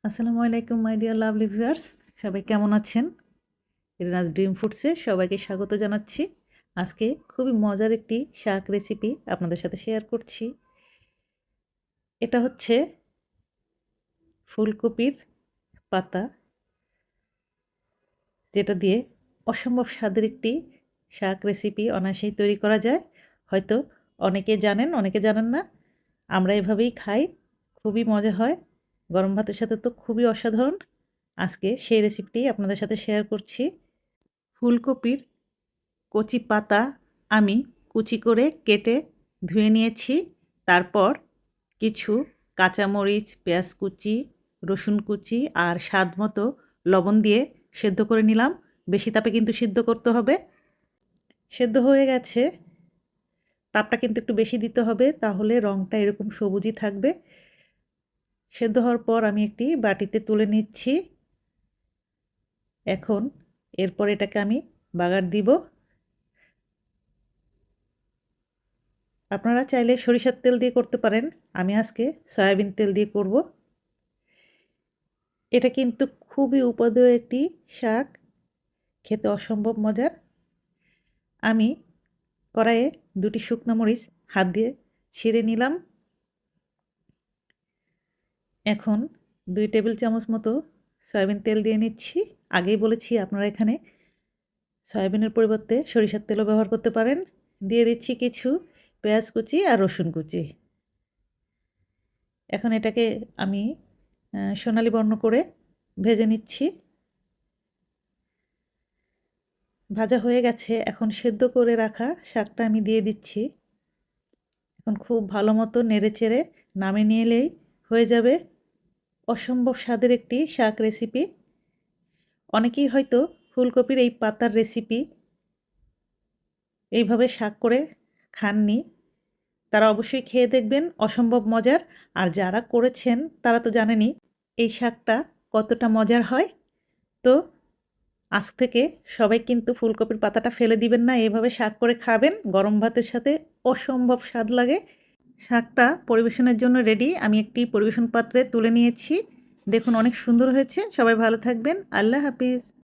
আসসালামু আলাইকুম my dear lovely viewers, সবাই কেমন আছেন? রিনাজ ড্রিম ফুডসে সবাইকে স্বাগত জানাচ্ছি। আজকে খুবই মজার একটি শাক রেসিপি আপনাদের সাথে শেয়ার করছি। এটা হচ্ছে ফুলকপির পাতা, যেটা দিয়ে অসম্ভব স্বাদের একটি শাক রেসিপি অনায়াসেই তৈরি করা যায়। হয়তো অনেকে জানেন, অনেকে জানেন না। আমরা এভাবেই খাই, খুবই মজা হয়। গরম ভাতের সাথে তো খুবই অসাধারণ। আজকে সেই রেসিপিটি আপনাদের সাথে শেয়ার করছি। ফুলকপির কচি পাতা আমি কুচি করে কেটে ধুয়ে নিয়েছি। তারপর কিছু কাঁচামরিচ, পেঁয়াজ কুচি, রসুন কুচি আর স্বাদ মতো লবণ দিয়ে সেদ্ধ করে নিলাম। বেশি তাপে কিন্তু সিদ্ধ করতে হবে। সেদ্ধ হয়ে গেছে, তাপটা কিন্তু একটু বেশি দিতে হবে, তাহলে রঙটা এরকম সবুজই থাকবে। সেদ্ধ হওয়ার পর আমি একটি বাটিতে তুলে নিচ্ছি। এখন এরপর এটাকে আমি বাগার দিব। আপনারা চাইলে সরিষার তেল দিয়ে করতে পারেন, আমি আজকে সয়াবিন তেল দিয়ে করব। এটা কিন্তু খুবই উপদেয় একটি শাক, খেতে অসম্ভব মজার। আমি কড়াইয়ে দুটি শুকনো মরিচ হাত দিয়ে ছিঁড়ে নিলাম। এখন 2 টেবিল চামচ মতো সয়াবিন তেল দিয়ে নিচ্ছি। আগেই বলেছি আপনারা এখানে সয়াবিনের পরিবর্তে সরিষার তেলও ব্যবহার করতে পারেন। দিয়ে দিচ্ছি কিছু পেঁয়াজ কুচি আর রসুন কুচি। এখন এটাকে আমি সোনালি বর্ণ করে ভেজে নিচ্ছি। ভাজা হয়ে গেছে, এখন সেদ্ধ করে রাখা শাকটা আমি দিয়ে দিচ্ছি। এখন খুব ভালো মতো নেড়েচেড়ে নামিয়ে নিলেই হয়ে যাবে অসম্ভব স্বাদের একটি শাক রেসিপি। অনেকেই হয়তো ফুলকপির এই পাতার রেসিপি এইভাবে শাক করে খাননি, তারা অবশ্যই খেয়ে দেখবেন, অসম্ভব মজার। আর যারা করেছেন তারা তো জানেনই এই শাকটা কতটা মজার হয়। তো আজ থেকে সবাই কিন্তু ফুলকপির পাতাটা ফেলে দিবেন না, এভাবে শাক করে খাবেন, গরম ভাতের সাথে অসম্ভব স্বাদ লাগে। শাকটা পরিবেশনের জন্য রেডি। আমি একটি পরিবেশন পাত্রে তুলে নিয়েছি। দেখুন অনেক সুন্দর হয়েছে। সবাই ভালো থাকবেন। আল্লাহ হাফিজ।